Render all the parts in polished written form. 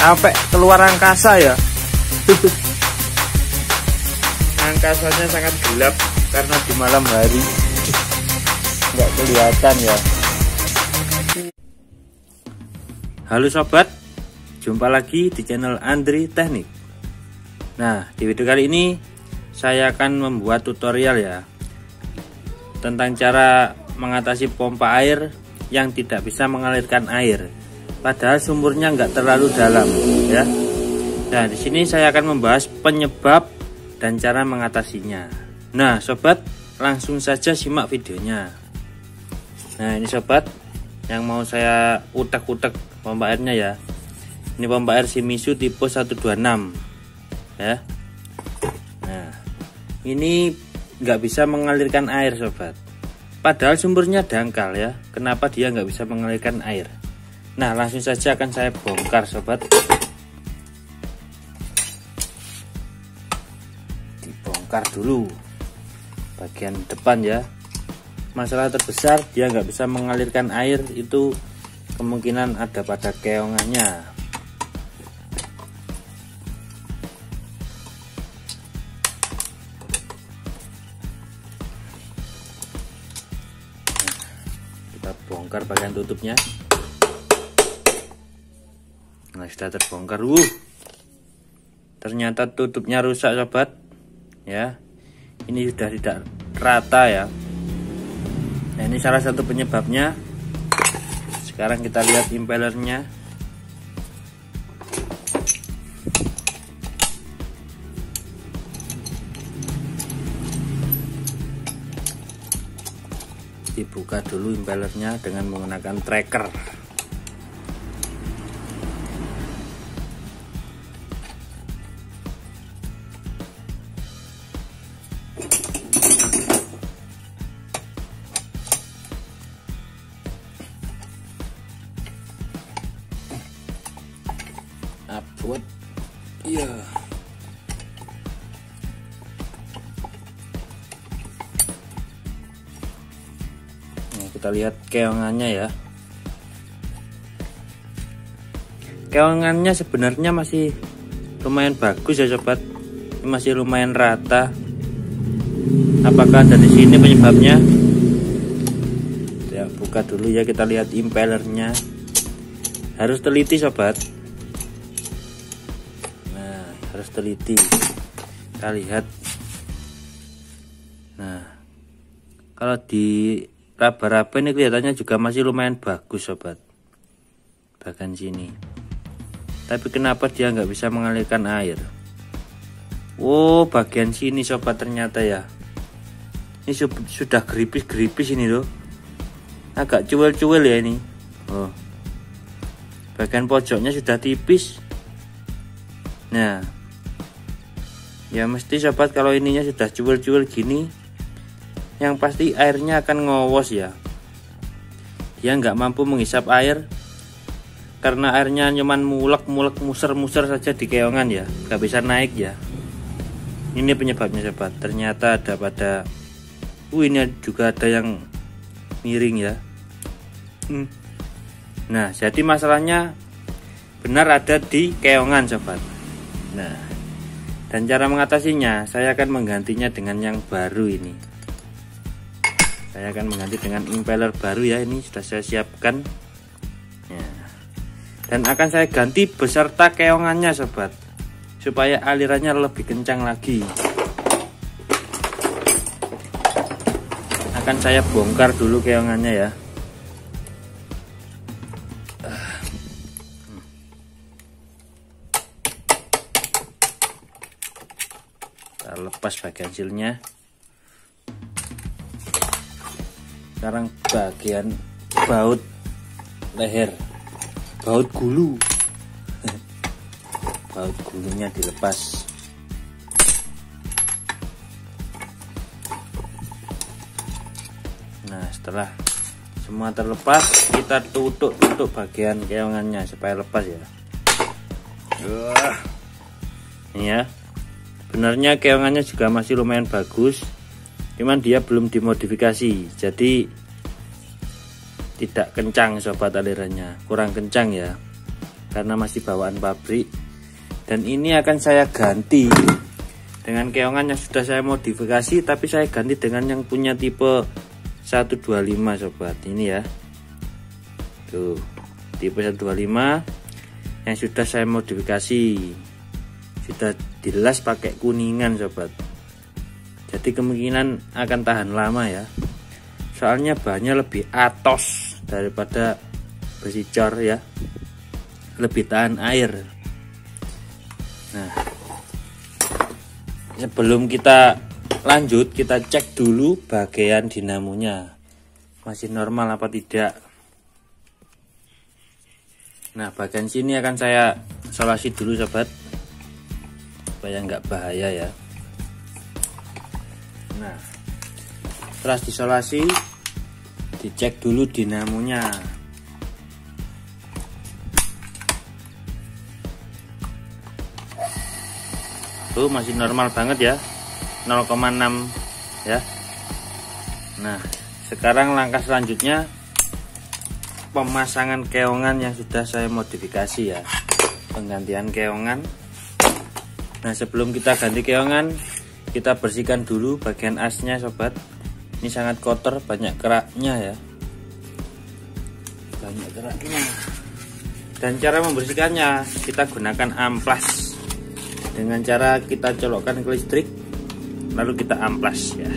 sampai keluar angkasa ya. Angkasanya sangat gelap karena di malam hari nggak kelihatan ya. Halo sobat, jumpa lagi di channel Andri Teknik. Nah, di video kali ini saya akan membuat tutorial ya tentang cara mengatasi pompa air yang tidak bisa mengalirkan air, padahal sumurnya nggak terlalu dalam ya. Nah, di sini saya akan membahas penyebab dan cara mengatasinya. Nah, sobat, langsung saja simak videonya. Nah, ini sobat, yang mau saya utek-utek pompa airnya ya. Ini pompa air Shimizu tipe 126 ya. Nah, ini nggak bisa mengalirkan air sobat, padahal sumbernya dangkal ya. Kenapa dia nggak bisa mengalirkan air? Nah, langsung saja akan saya bongkar sobat. Dibongkar dulu bagian depan ya. Masalah terbesar dia nggak bisa mengalirkan air itu kemungkinan ada pada keongannya. Kita bongkar bagian tutupnya. Nah, sudah terbongkar. Ternyata tutupnya rusak sobat ya. Ini sudah tidak rata ya. Nah, ini salah satu penyebabnya. Sekarang kita lihat impellernya. Dibuka dulu impellernya dengan menggunakan tracker. Abot iya. Nah, kita lihat keongannya ya. Keongannya sebenarnya masih lumayan bagus ya sobat. Ini masih lumayan rata. Apakah dari sini penyebabnya? Ya, buka dulu ya, kita lihat impellernya. Harus teliti sobat. Harus teliti, kita lihat. Nah, kalau di raba-raba ini kelihatannya juga masih lumayan bagus sobat, bagian sini. Tapi kenapa dia nggak bisa mengalirkan air? Oh, bagian sini sobat, ternyata ya ini sudah geripis-geripis ini loh, agak cuel-cuel ya ini. Oh, bagian pojoknya sudah tipis. Nah ya, mesti sobat kalau ininya sudah cuel-cuel gini, yang pasti airnya akan ngowos ya. Dia nggak mampu menghisap air karena airnya cuman mulek-mulek, muser-muser saja di keongan ya, nggak bisa naik ya. Ini penyebabnya sobat. Ternyata ada pada ini juga ada yang miring ya. Nah, jadi masalahnya benar ada di keongan sobat. Nah, dan cara mengatasinya, saya akan menggantinya dengan yang baru ini. Saya akan mengganti dengan impeller baru ya. Ini sudah saya siapkan ya. Dan akan saya ganti beserta keongannya sobat, supaya alirannya lebih kencang lagi. Akan saya bongkar dulu keongannya ya. Lepas bagian silnya. Sekarang bagian baut leher, baut gulu. Baut gulunya dilepas. Nah, setelah semua terlepas, kita tutup bagian keongannya supaya lepas ya. Ini ya. Sebenarnya keongannya juga masih lumayan bagus, cuman dia belum dimodifikasi, jadi tidak kencang sobat, alirannya kurang kencang ya. karena masih bawaan pabrik. Dan ini akan saya ganti dengan keongan yang sudah saya modifikasi, tapi saya ganti dengan yang punya tipe 125 sobat. Ini ya, tuh tipe 125 yang sudah saya modifikasi, sudah dilas pakai kuningan sobat. Jadi kemungkinan akan tahan lama ya, soalnya bahannya lebih atos daripada besi cor ya, lebih tahan air. Nah, sebelum kita lanjut, kita cek dulu bagian dinamonya masih normal apa tidak. Nah, bagian sini akan saya isolasi dulu sobat, supaya nggak bahaya ya. Nah, setelah diisolasi, dicek dulu dinamonya. Tuh masih normal banget ya, 0,6 ya. Nah, sekarang langkah selanjutnya pemasangan keongan yang sudah saya modifikasi ya, penggantian keongan. Nah, sebelum kita ganti keongan, kita bersihkan dulu bagian asnya sobat. Ini sangat kotor, banyak keraknya ya, banyak keraknya. Dan cara membersihkannya, kita gunakan amplas dengan cara kita colokkan ke listrik, lalu kita amplas ya.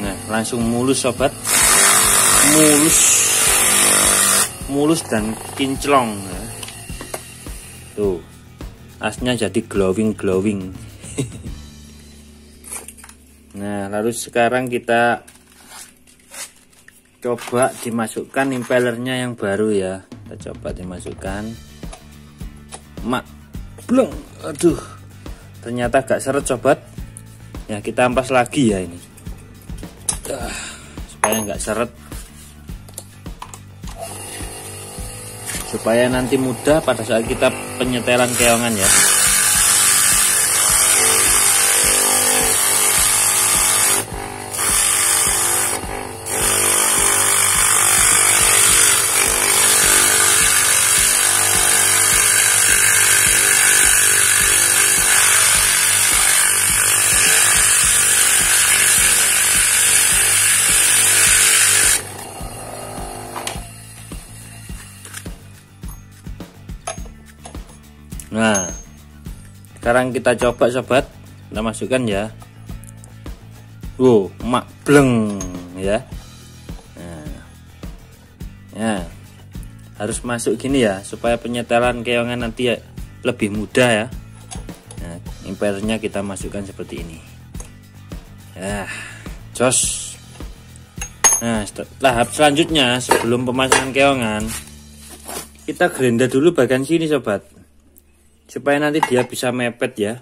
Nah, langsung mulus sobat, mulus dan kinclong ya. Tuh, asnya jadi glowing. Nah, lalu sekarang kita coba dimasukkan impellernya yang baru ya. Kita coba dimasukkan. Bleng, aduh, ternyata agak seret sobat. Ya, kita ampas lagi ya ini, supaya nggak seret, supaya nanti mudah pada saat kita penyetelan keongan ya. Nah, sekarang kita coba sobat, kita masukkan ya. Wow, bleng ya. Nah, ya, harus masuk gini ya, supaya penyetelan keongan nanti ya lebih mudah ya. Nah, impellernya kita masukkan seperti ini. Ya, jos. Nah, tahap selanjutnya sebelum pemasangan keongan, kita grinder dulu bagian sini sobat, supaya nanti dia bisa mepet ya.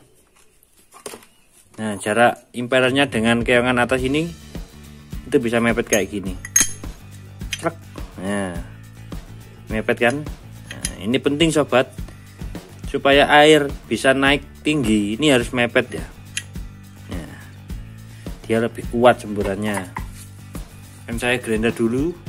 Nah, jarak impellernya dengan keongan atas ini itu bisa mepet kayak gini. Nah, mepet kan. Nah, ini penting sobat, supaya air bisa naik tinggi, ini harus mepet ya. Nah, dia lebih kuat semburannya. Kan saya grinder dulu.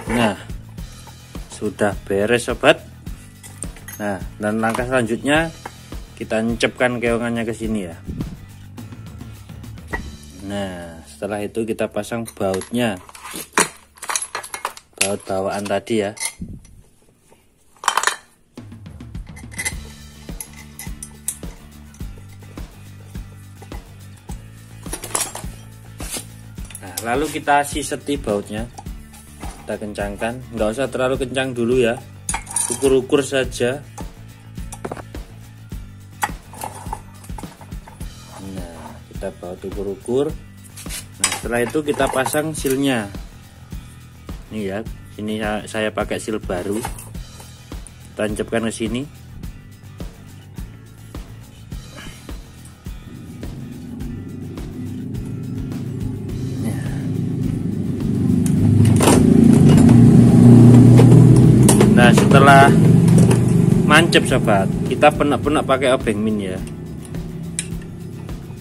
Nah, sudah beres sobat. Nah, dan langkah selanjutnya kita encepkan keongannya ke sini ya. Nah, setelah itu kita pasang bautnya, baut bawaan tadi ya. lalu kita siseti bautnya, kita kencangkan, nggak usah terlalu kencang dulu ya, ukur-ukur saja. Nah, kita baut ukur-ukur. Nah, setelah itu kita pasang silnya. Nih ya, sini saya pakai sil baru, tancapkan ke sini. Nah, setelah mancep sobat, kita penak-penak pakai obeng min ya.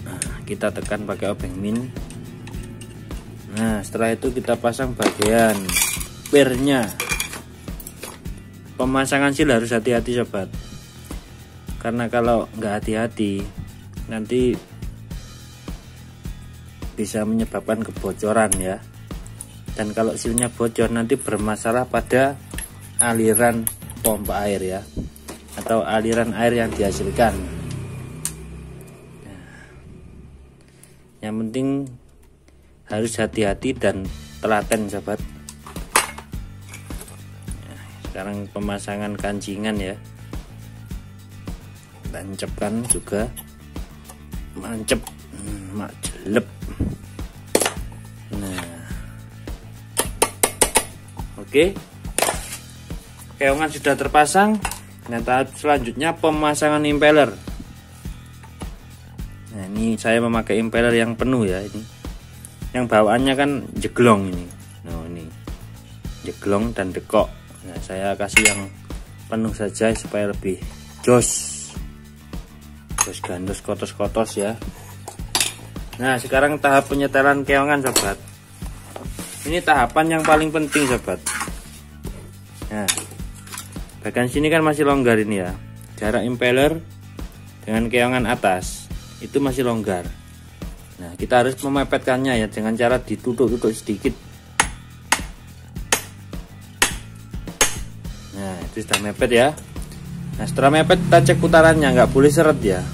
Nah, kita tekan pakai obeng min. Nah, setelah itu kita pasang bagian pernya. Pemasangan sil harus hati-hati sobat, karena kalau nggak hati-hati nanti bisa menyebabkan kebocoran ya. Dan kalau silnya bocor nanti bermasalah pada aliran pompa air ya, atau aliran air yang dihasilkan. Yang penting harus hati-hati dan telaten sobat. Sekarang pemasangan kancingan ya, tancapkan juga, mancep, mak jelep. Nah, oke, keongan sudah terpasang. Nah, tahap selanjutnya pemasangan impeller. Nah, ini saya memakai impeller yang penuh ya, ini yang bawaannya kan jeglong ini. Nah, ini jeglong dan dekok. Nah, saya kasih yang penuh saja supaya lebih jos gandos kotos-kotos ya. Nah, sekarang tahap penyetelan keongan sobat. Ini tahapan yang paling penting sobat. Nah, bagian sini kan masih longgar ini ya, jarak impeller dengan keongan atas itu masih longgar. Nah, kita harus memepetkannya ya dengan cara ditutup-tutup sedikit. Nah, itu sudah mepet ya. Nah, setelah mepet kita cek putarannya, nggak boleh seret ya.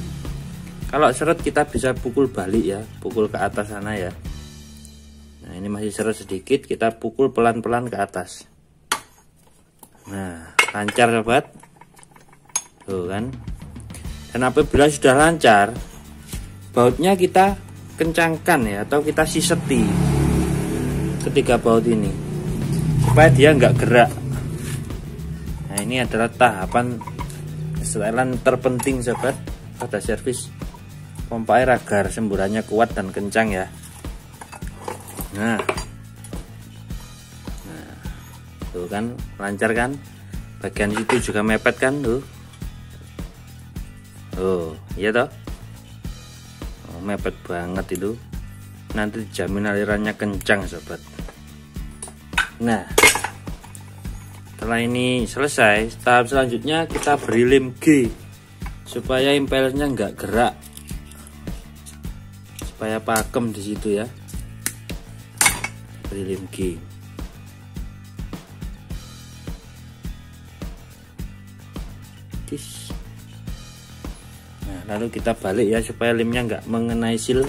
Kalau seret kita bisa pukul balik ya, pukul ke atas sana ya. Nah, ini masih seret sedikit, kita pukul pelan-pelan ke atas. Nah, lancar sobat, tuh kan. Dan apabila sudah lancar, bautnya kita kencangkan ya, atau kita siseti ketiga baut ini supaya dia nggak gerak. Nah, ini adalah tahapan setelan terpenting sobat pada servis pompa air agar semburannya kuat dan kencang ya. Nah, tuh kan lancar kan, bagian situ juga mepet kan tuh. Oh iya toh, mepet banget itu, nanti dijamin alirannya kencang sobat. Nah, setelah ini selesai, tahap selanjutnya kita beri lem G supaya impellernya nggak gerak, supaya pakem di situ ya. Beri lem G. Nah, lalu kita balik ya supaya lemnya nggak mengenai sil.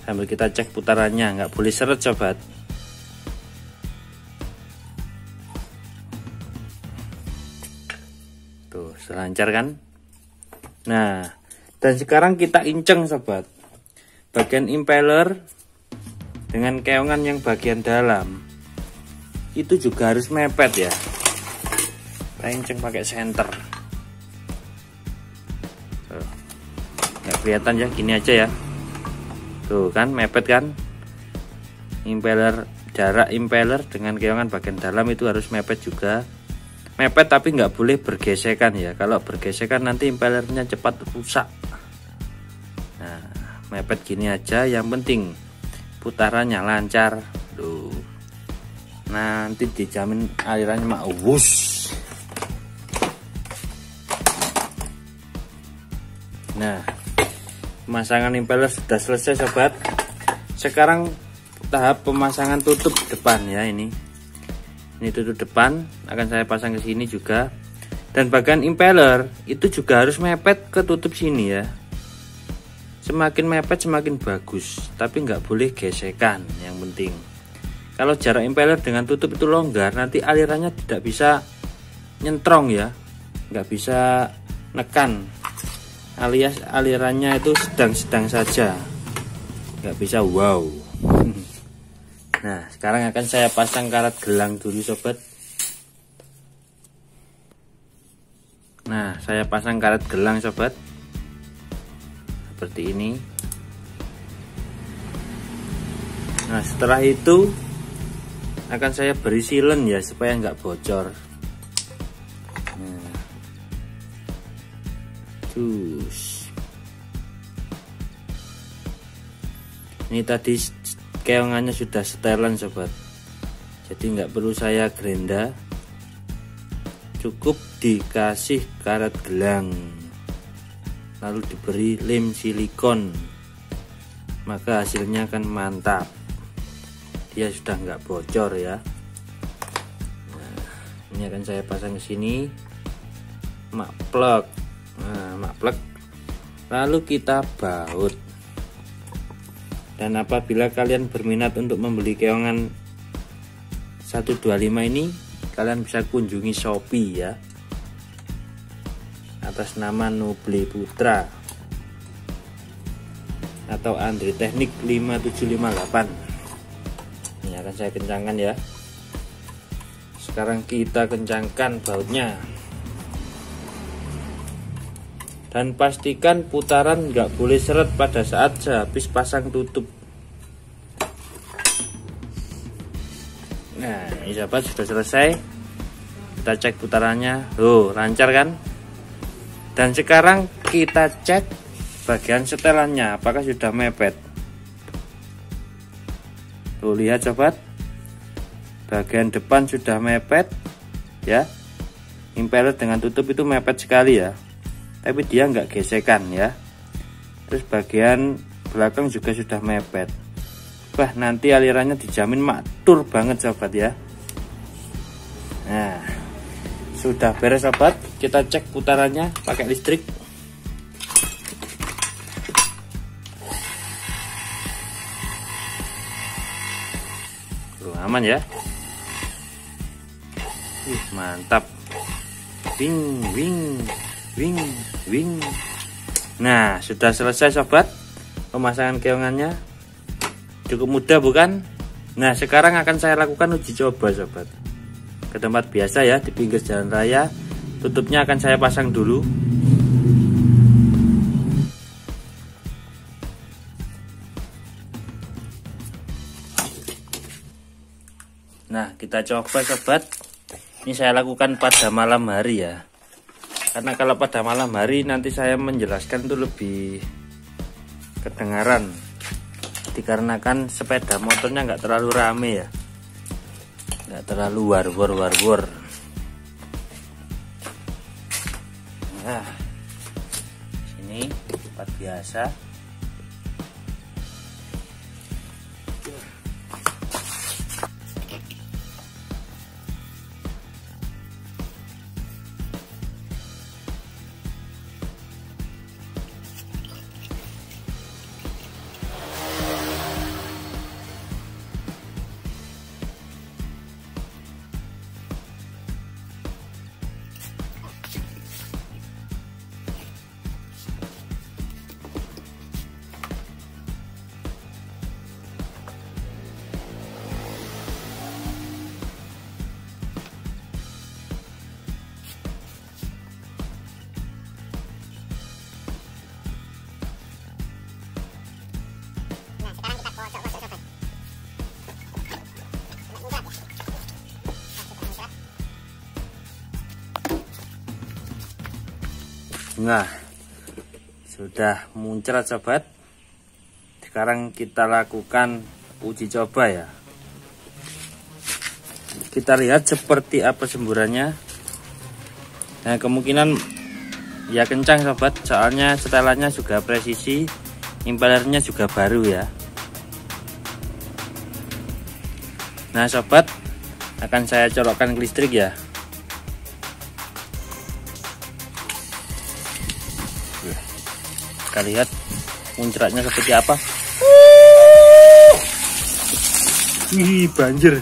Sambil kita cek putarannya, nggak boleh seret sobat. Tuh, selancar kan. Nah, dan sekarang kita inceng sobat, bagian impeller dengan keongan yang bagian dalam itu juga harus mepet ya. Kita inceng pakai senter. Tuh, nggak kelihatan ya, gini aja ya. Tuh kan mepet kan. Impeller, jarak impeller dengan keongan bagian dalam itu harus mepet juga. Mepet tapi nggak boleh bergesekan ya. Kalau bergesekan nanti impellernya cepat rusak. Nah, mepet gini aja, yang penting putarannya lancar. Tuh, nanti dijamin alirannya mak wus. Nah, pemasangan impeller sudah selesai sobat. Sekarang tahap pemasangan tutup depan ya. Ini tutup depan akan saya pasang ke sini juga. Dan bagian impeller itu juga harus mepet ke tutup sini ya, Semakin mepet semakin bagus, tapi nggak boleh gesekan yang penting. Kalau jarak impeller dengan tutup itu longgar, nanti alirannya tidak bisa nyentrong ya, nggak bisa nekan, alias alirannya itu sedang-sedang saja, nggak bisa wow. Nah, sekarang akan saya pasang karet gelang dulu sobat. Nah, saya pasang karet gelang sobat seperti ini. Nah, setelah itu akan saya beri silen ya supaya nggak bocor. Nah, terus ini tadi keongannya sudah setelan sobat, jadi nggak perlu saya gerenda, cukup dikasih karet gelang lalu diberi lem silikon, maka hasilnya akan mantap, dia sudah nggak bocor ya. Nah, ini akan saya pasang ke sini, makplek. Nah, makplek, lalu kita baut. Dan apabila kalian berminat untuk membeli keongan 125 ini, kalian bisa kunjungi Shopee ya, atas nama Noble Putra atau Andre Teknik 5758. Ini akan saya kencangkan ya. Sekarang kita kencangkan bautnya, dan pastikan putaran nggak boleh seret pada saat sehabis pasang tutup. Nah, ini sahabat sudah selesai, kita cek putarannya, lancar kan. Dan sekarang kita cek bagian setelannya apakah sudah mepet. Tuh, lihat sobat, bagian depan sudah mepet ya, impeller dengan tutup itu mepet sekali ya, tapi dia nggak gesekan ya. Terus bagian belakang juga sudah mepet. Wah, nanti alirannya dijamin maktur banget sobat ya. Nah, sudah beres sobat, kita cek putarannya pakai listrik. Aman ya. Mantap. Wing wing wing wing. Nah, sudah selesai sobat pemasangan keongannya. Cukup mudah bukan? Nah, sekarang akan saya lakukan uji coba sobat ke tempat biasa ya, di pinggir jalan raya. Tutupnya akan saya pasang dulu. Nah, kita coba sobat. Ini saya lakukan pada malam hari ya, karena kalau pada malam hari nanti saya menjelaskan itu lebih kedengaran, dikarenakan sepeda motornya nggak terlalu rame ya, nggak terlalu war. Nah, sini tempat biasa. Nah, sudah muncrat sobat. Sekarang kita lakukan uji coba ya. Kita lihat seperti apa semburannya. Nah, kemungkinan ya kencang sobat, soalnya setelannya juga presisi, impellernya juga baru ya. Nah sobat, akan saya colokkan ke listrik ya. Kita lihat muncratnya seperti apa. Wih, banjir.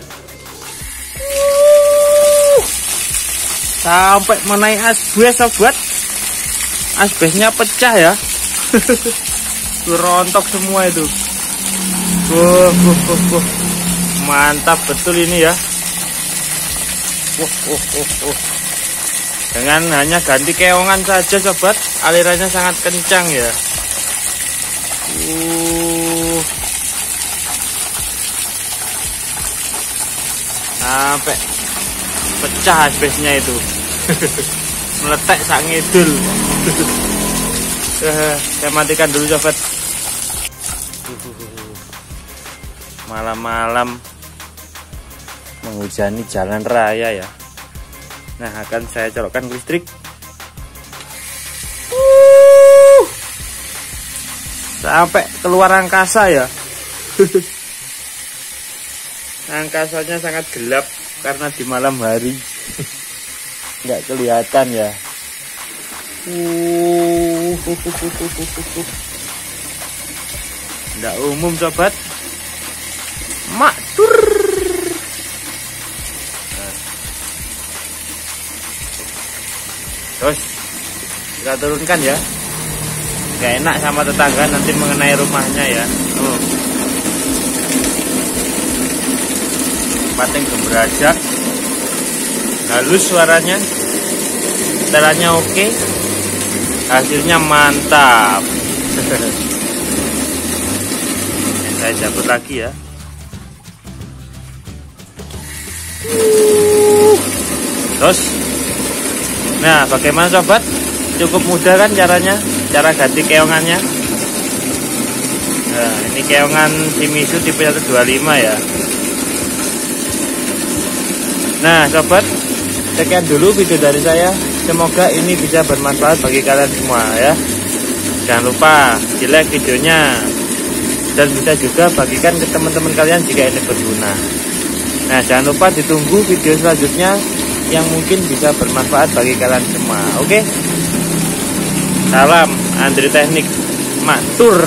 Sampai menaik asbes sobat. Asbesnya pecah ya. Rontok semua itu. Mantap betul ini ya. Dengan hanya ganti keongan saja sobat, alirannya sangat kencang ya. Sampai pecah asbesnya itu. Meletek sak ngidul. Saya matikan dulu sobat. Malam-malam menghujani jalan raya ya. Nah, akan saya colokkan listrik. Sampai keluar angkasa ya. Angkasanya sangat gelap karena di malam hari. Nggak kelihatan ya. Nggak umum sobat. Maktur. Terus kita turunkan ya. Gak enak sama tetangga nanti mengenai rumahnya ya. Pating gemerajak. Halus suaranya. Setelannya oke. Hasilnya mantap. Saya cabut lagi ya. Terus, nah bagaimana sobat? Cukup mudah kan caranya? Cara ganti keongannya. Nah, ini keongan Shimizu tipe 125 ya. Nah sobat, sekian dulu video dari saya. Semoga ini bisa bermanfaat bagi kalian semua ya. Jangan lupa di like videonya. Dan bisa juga bagikan ke teman-teman kalian jika ini berguna. Nah jangan lupa ditunggu video selanjutnya yang mungkin bisa bermanfaat bagi kalian semua. Oke? Salam Andri Teknik. Maktur.